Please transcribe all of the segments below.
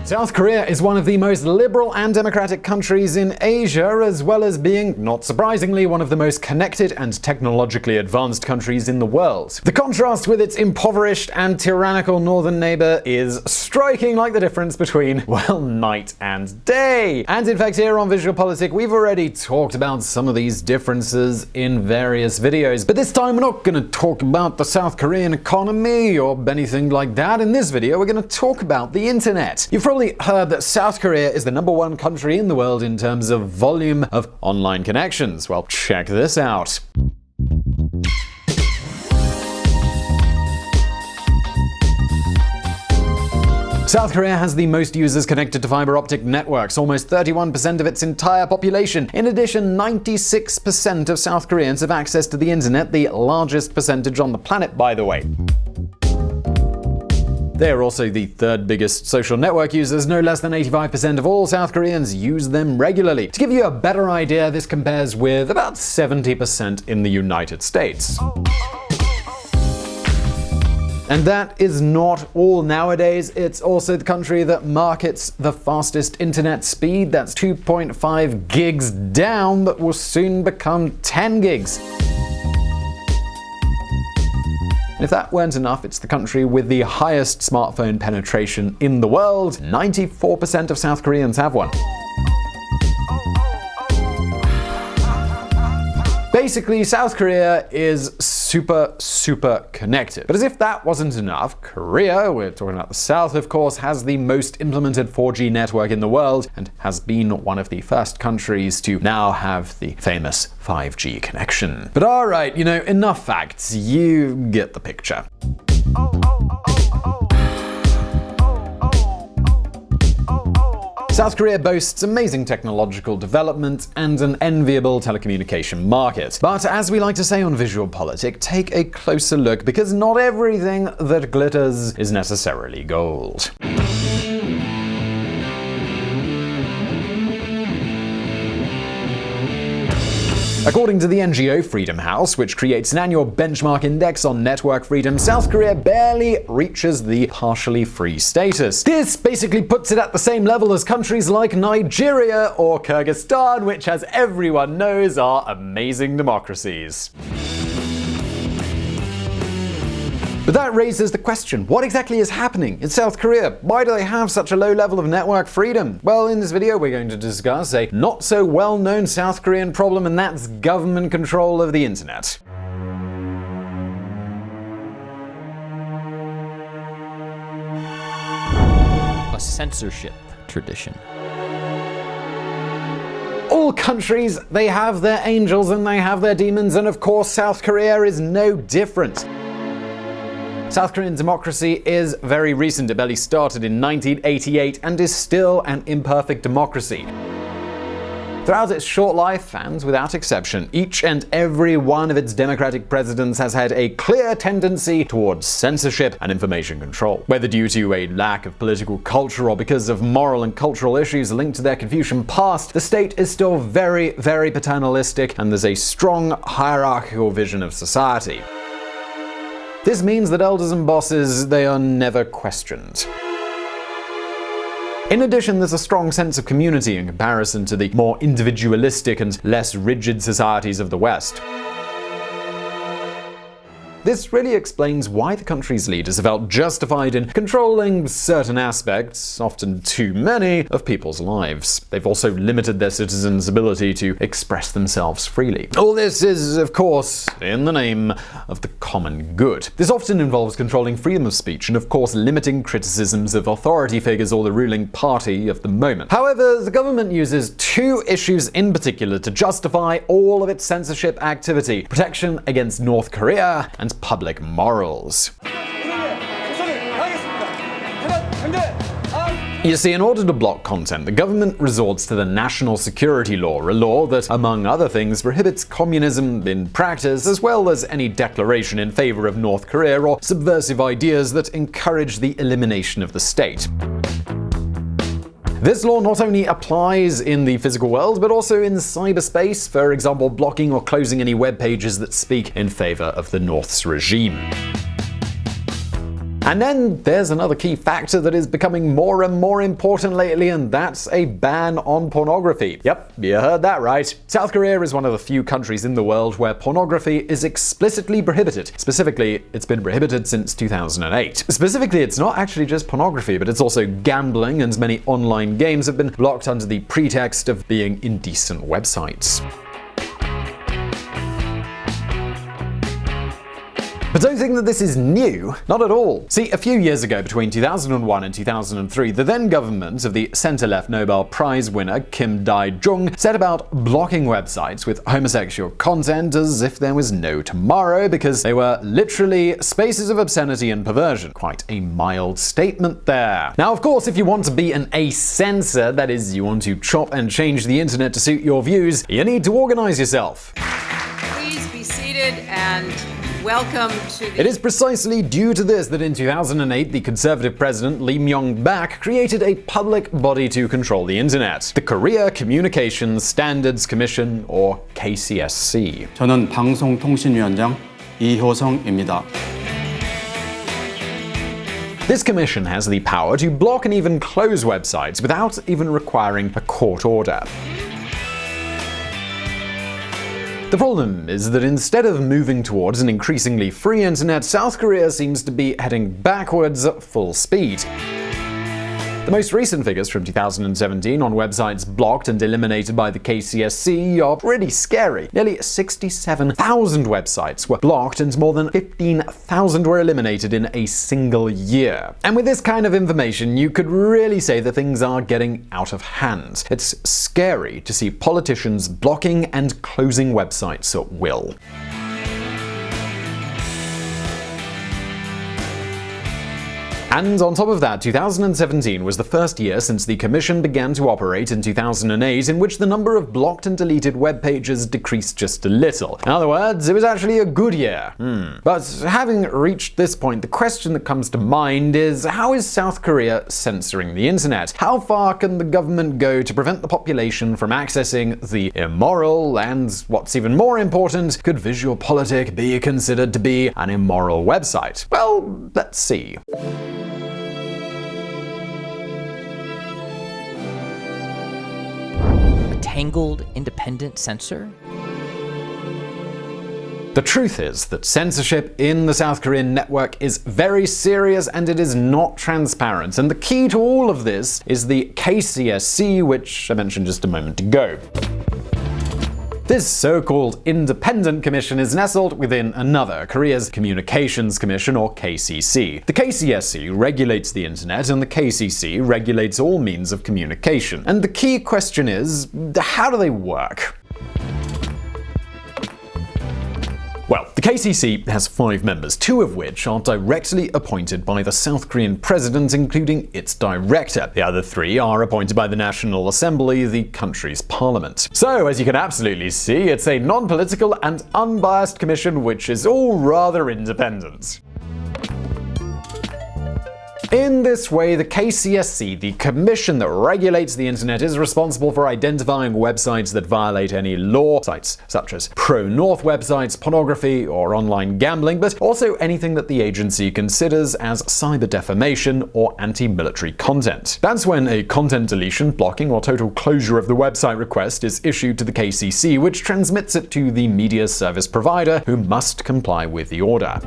South Korea is one of the most liberal and democratic countries in Asia, as well as being, not surprisingly, one of the most connected and technologically advanced countries in the world. The contrast with its impoverished and tyrannical northern neighbor is striking, like the difference between, well, night and day. And in fact, here on VisualPolitik, we've already talked about some of these differences in various videos. But this time, we're not going to talk about the South Korean economy or anything like that. In this video, we're going to talk about the internet. You've probably heard that South Korea is the #1 country in the world in terms of volume of online connections. Well, check this out. South Korea has the most users connected to fiber optic networks, almost 31% of its entire population. In addition, 96% of South Koreans have access to the internet, the largest percentage on the planet, by the way. They are also the third biggest social network users. No less than 85% of all South Koreans use them regularly. To give you a better idea, this compares with about 70% in the United States. And that is not all. Nowadays, it's also the country that markets the fastest internet speed. That's 2.5 gigs down, that will soon become 10 gigs. If that weren't enough, it's the country with the highest smartphone penetration in the world. 94% of South Koreans have one. Basically, South Korea is super connected. But as if that wasn't enough, Korea, we're talking about the South of course, has the most implemented 4G network in the world and has been one of the first countries to now have the famous 5G connection. But alright, enough facts. You get the picture. South Korea boasts amazing technological development and an enviable telecommunication market. But as we like to say on VisualPolitik, take a closer look, because not everything that glitters is necessarily gold. According to the NGO Freedom House, which creates an annual benchmark index on network freedom, South Korea barely reaches the partially free status. This basically puts it at the same level as countries like Nigeria or Kyrgyzstan, which, as everyone knows, are amazing democracies. But that raises the question, what exactly is happening in South Korea? Why do they have such a low level of network freedom? Well, in this video we're going to discuss a not so well known South Korean problem, and that's government control of the internet. A censorship tradition. All countries, they have their angels and they have their demons, and of course South Korea is no different. South Korean democracy is very recent. It barely started in 1988 and is still an imperfect democracy. Throughout its short life, and without exception, each and every one of its democratic presidents has had a clear tendency towards censorship and information control. Whether due to a lack of political culture or because of moral and cultural issues linked to their Confucian past, the state is still very paternalistic, and there's a strong hierarchical vision of society. This means that elders and bosses, they are never questioned. In addition, there's a strong sense of community in comparison to the more individualistic and less rigid societies of the West. This really explains why the country's leaders have felt justified in controlling certain aspects, often too many, of people's lives. They've also limited their citizens' ability to express themselves freely. All this is, of course, in the name of the common good. This often involves controlling freedom of speech and, of course, limiting criticisms of authority figures or the ruling party of the moment. However, the government uses two issues in particular to justify all of its censorship activity: protection against North Korea and public morals. You see, in order to block content, the government resorts to the National Security Law, a law that, among other things, prohibits communism in practice, as well as any declaration in favor of North Korea or subversive ideas that encourage the elimination of the state. This law not only applies in the physical world, but also in cyberspace, for example, blocking or closing any web pages that speak in favor of the North's regime. And then there's another key factor that is becoming more and more important lately, and that's a ban on pornography. Yep, you heard that right. South Korea is one of the few countries in the world where pornography is explicitly prohibited. Specifically, it's been prohibited since 2008. Specifically, it's not actually just pornography, but it's also gambling, and many online games have been blocked under the pretext of being indecent websites. But don't think that this is new. Not at all. See, a few years ago, between 2001 and 2003, the then government of the center-left Nobel Prize winner Kim Dae-jung set about blocking websites with homosexual content as if there was no tomorrow, because they were literally spaces of obscenity and perversion. Quite a mild statement there. Now, of course, if you want to be an censor, that is, you want to chop and change the internet to suit your views, you need to organize yourself. Please be seated and welcome to the... It is precisely due to this that in 2008, the conservative president Lee Myung-bak created a public body to control the internet, the Korea Communications Standards Commission, or KCSC. 저는 방송통신위원장 이효성입니다. This commission has the power to block and even close websites without even requiring a court order. The problem is that instead of moving towards an increasingly free internet, South Korea seems to be heading backwards at full speed. The most recent figures from 2017 on websites blocked and eliminated by the KCSC are pretty scary. Nearly 67,000 websites were blocked and more than 15,000 were eliminated in a single year. And with this kind of information, you could really say that things are getting out of hand. It's scary to see politicians blocking and closing websites at will. And on top of that, 2017 was the first year since the commission began to operate in 2008 in which the number of blocked and deleted web pages decreased just a little. In other words, it was actually a good year. But having reached this point, the question that comes to mind is, how is South Korea censoring the internet? How far can the government go to prevent the population from accessing the immoral, and what's even more important, could VisualPolitik be considered to be an immoral website? Well, let's see. Tangled independent censor? The truth is that censorship in the South Korean network is very serious and it is not transparent. And the key to all of this is the KCSC, which I mentioned just a moment ago. This so-called independent commission is nestled within another, Korea's Communications Commission, or KCC. The KCSC regulates the internet and the KCC regulates all means of communication. And the key question is, how do they work? Well, the KCC has 5 members, 2 of which are directly appointed by the South Korean president, including its director. The other 3 are appointed by the National Assembly, the country's parliament. So, as you can absolutely see, it's a non-political and unbiased commission which is all rather independent. In this way, the KCSC, the commission that regulates the internet, is responsible for identifying websites that violate any law, sites such as pro-North websites, pornography, or online gambling, but also anything that the agency considers as cyber defamation or anti-military content. That's when a content deletion, blocking, or total closure of the website request is issued to the KCC, which transmits it to the media service provider, who must comply with the order.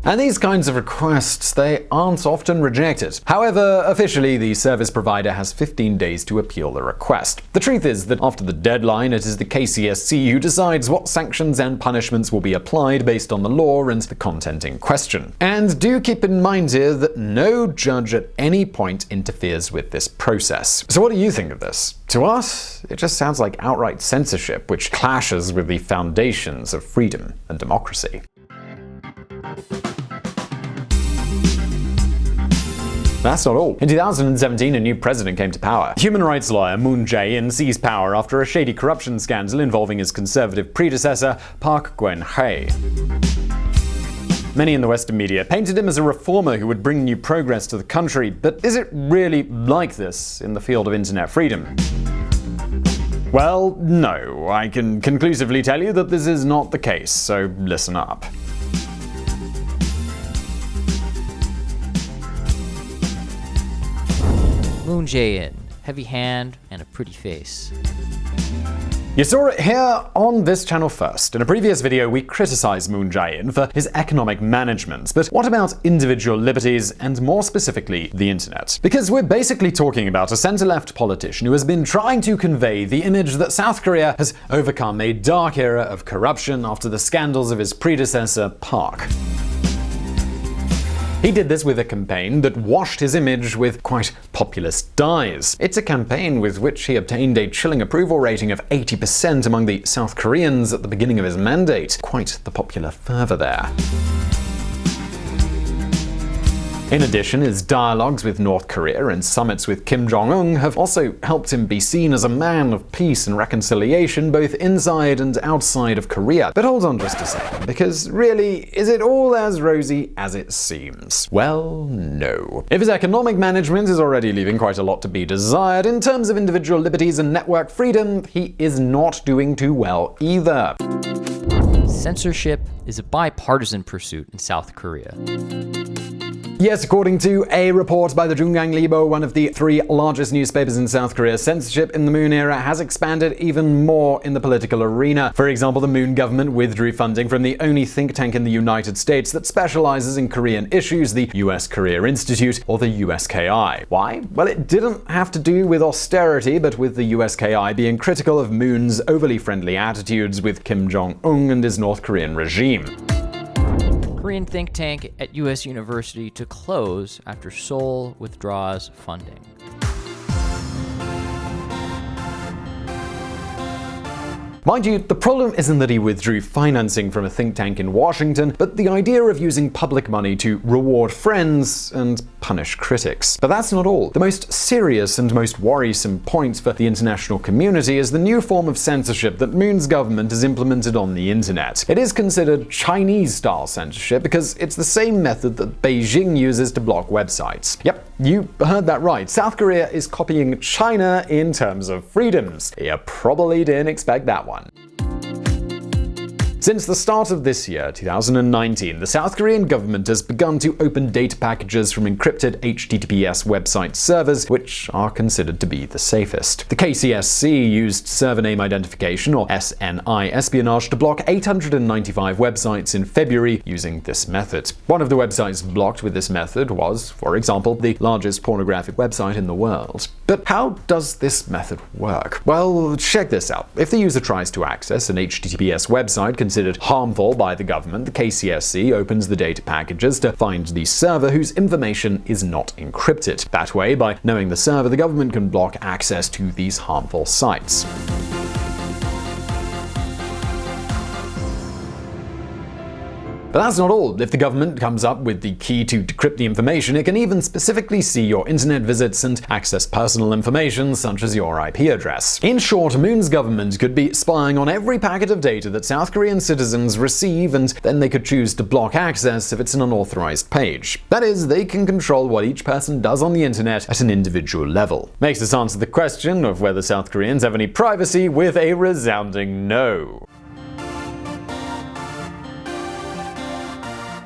And these kinds of requests, they aren't often rejected. However, officially, the service provider has 15 days to appeal the request. The truth is that after the deadline, it is the KCSC who decides what sanctions and punishments will be applied based on the law and the content in question. And do keep in mind here that no judge at any point interferes with this process. So what do you think of this? To us, it just sounds like outright censorship, which clashes with the foundations of freedom and democracy. That's not all. In 2017, a new president came to power. Human rights lawyer Moon Jae-in seized power after a shady corruption scandal involving his conservative predecessor, Park Geun-hye. Many in the Western media painted him as a reformer who would bring new progress to the country, but is it really like this in the field of internet freedom? Well, no. I can conclusively tell you that this is not the case, so listen up. Moon Jae-in, heavy hand and a pretty face. You saw it here on this channel first. In a previous video, we criticized Moon Jae-in for his economic management. But what about individual liberties and more specifically, the internet? Because we're basically talking about a center-left politician who has been trying to convey the image that South Korea has overcome a dark era of corruption after the scandals of his predecessor, Park. He did this with a campaign that washed his image with quite populist dyes. It's a campaign with which he obtained a chilling approval rating of 80% among the South Koreans at the beginning of his mandate. Quite the popular fervor there. In addition, his dialogues with North Korea and summits with Kim Jong-un have also helped him be seen as a man of peace and reconciliation both inside and outside of Korea. But hold on just a second, because really, is it all as rosy as it seems? Well, no. If his economic management is already leaving quite a lot to be desired, in terms of individual liberties and network freedom, he is not doing too well either. Censorship is a bipartisan pursuit in South Korea. Yes, according to a report by the Jungang Libo, one of the 3 largest newspapers in South Korea, censorship in the Moon era has expanded even more in the political arena. For example, the Moon government withdrew funding from the only think tank in the United States that specializes in Korean issues, the U.S. Korea Institute, or the USKI. Why? Well, it didn't have to do with austerity, but with the USKI being critical of Moon's overly friendly attitudes with Kim Jong-un and his North Korean regime. Korean think tank at U.S. University to close after Seoul withdraws funding. Mind you, the problem isn't that he withdrew financing from a think tank in Washington, but the idea of using public money to reward friends and punish critics. But that's not all. The most serious and most worrisome point for the international community is the new form of censorship that Moon's government has implemented on the internet. It is considered Chinese-style censorship because it's the same method that Beijing uses to block websites. Yep, you heard that right. South Korea is copying China in terms of freedoms. You probably didn't expect that one. Since the start of this year, 2019, the South Korean government has begun to open data packages from encrypted HTTPS website servers, which are considered to be the safest. The KCSC used server name identification, or SNI espionage, to block 895 websites in February using this method. One of the websites blocked with this method was, for example, the largest pornographic website in the world. But how does this method work? Well, check this out. If the user tries to access an HTTPS website considered harmful by the government, the KCSC opens the data packages to find the server whose information is not encrypted. That way, by knowing the server, the government can block access to these harmful sites. But that's not all. If the government comes up with the key to decrypt the information, it can even specifically see your internet visits and access personal information such as your IP address. In short, Moon's government could be spying on every packet of data that South Korean citizens receive, and then they could choose to block access if it's an unauthorized page. That is, they can control what each person does on the internet at an individual level. Makes us answer the question of whether South Koreans have any privacy with a resounding no.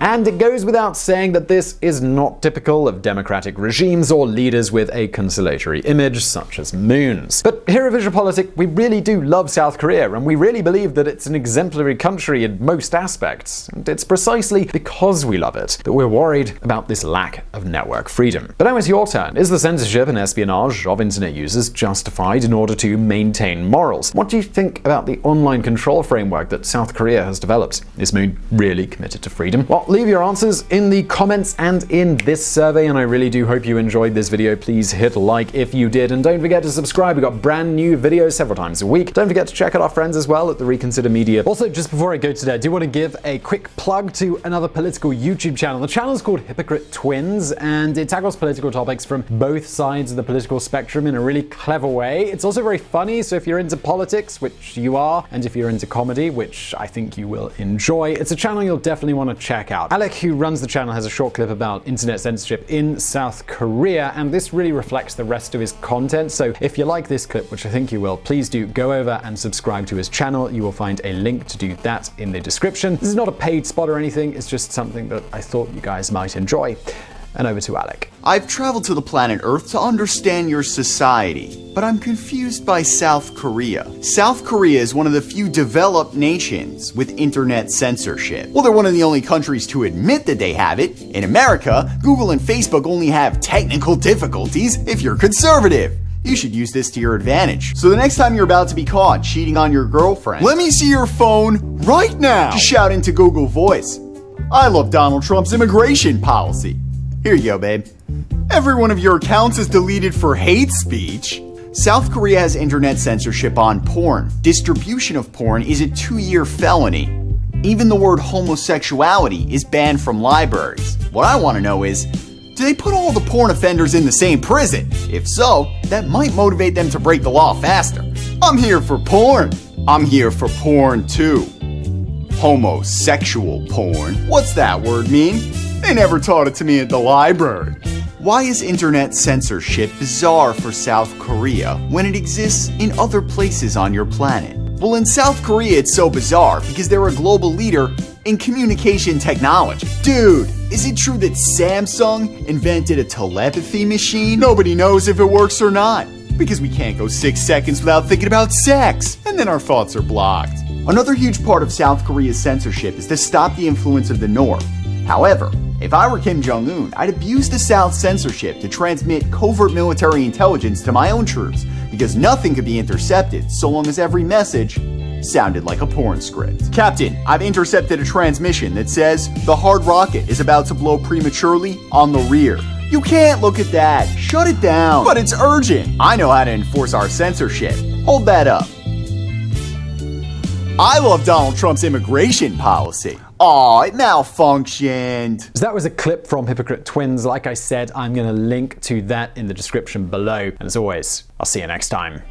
And it goes without saying that this is not typical of democratic regimes or leaders with a conciliatory image, such as Moon's. But here at VisualPolitik, we really do love South Korea, and we really believe that it's an exemplary country in most aspects. And it's precisely because we love it that we're worried about this lack of network freedom. But now it's your turn. Is the censorship and espionage of internet users justified in order to maintain morals? What do you think about the online control framework that South Korea has developed? Is Moon really committed to freedom? Well, leave your answers in the comments and in this survey, and I really do hope you enjoyed this video. Please hit like if you did, and don't forget to subscribe. We've got brand new videos several times a week. Don't forget to check out our friends as well at the Reconsider Media. Also, just before I go today, I do want to give a quick plug to another political YouTube channel. The channel is called Hypocrite Twins, and it tackles political topics from both sides of the political spectrum in a really clever way. It's also very funny, so if you're into politics, which you are, and if you're into comedy, which I think you will enjoy, it's a channel you'll definitely want to check out. Alec, who runs the channel, has a short clip about internet censorship in South Korea, and this really reflects the rest of his content. So if you like this clip, which I think you will, please do go over and subscribe to his channel. You will find a link to do that in the description. This is not a paid spot or anything, it's just something that I thought you guys might enjoy. And over to Alec. I've traveled to the planet Earth to understand your society, but I'm confused by South Korea. South Korea is one of the few developed nations with internet censorship. Well, they're one of the only countries to admit that they have it. In America, Google and Facebook only have technical difficulties if you're conservative. You should use this to your advantage. So the next time you're about to be caught cheating on your girlfriend, let me see your phone right now. Just shout into Google Voice, "I love Donald Trump's immigration policy." Here you go, babe. Every one of your accounts is deleted for hate speech. South Korea has internet censorship on porn. Distribution of porn is a 2-year felony. Even the word homosexuality is banned from libraries. What I want to know is, do they put all the porn offenders in the same prison? If so, that might motivate them to break the law faster. I'm here for porn. I'm here for porn too. Homosexual porn. What's that word mean? They never taught it to me at the library. Why is internet censorship bizarre for South Korea when it exists in other places on your planet? Well, in South Korea it's so bizarre because they're a global leader in communication technology. Dude, is it true that Samsung invented a telepathy machine? Nobody knows if it works or not, because we can't go 6 seconds without thinking about sex, and then our thoughts are blocked. Another huge part of South Korea's censorship is to stop the influence of the North. However, if I were Kim Jong-un, I'd abuse the South's censorship to transmit covert military intelligence to my own troops, because nothing could be intercepted so long as every message sounded like a porn script. Captain, I've intercepted a transmission that says the hard rocket is about to blow prematurely on the rear. You can't look at that. Shut it down. But it's urgent. I know how to enforce our censorship. Hold that up. I love Donald Trump's immigration policy. Aw, it malfunctioned. So that was a clip from Hypocrite Twins. Like I said, I'm going to link to that in the description below. And as always, I'll see you next time.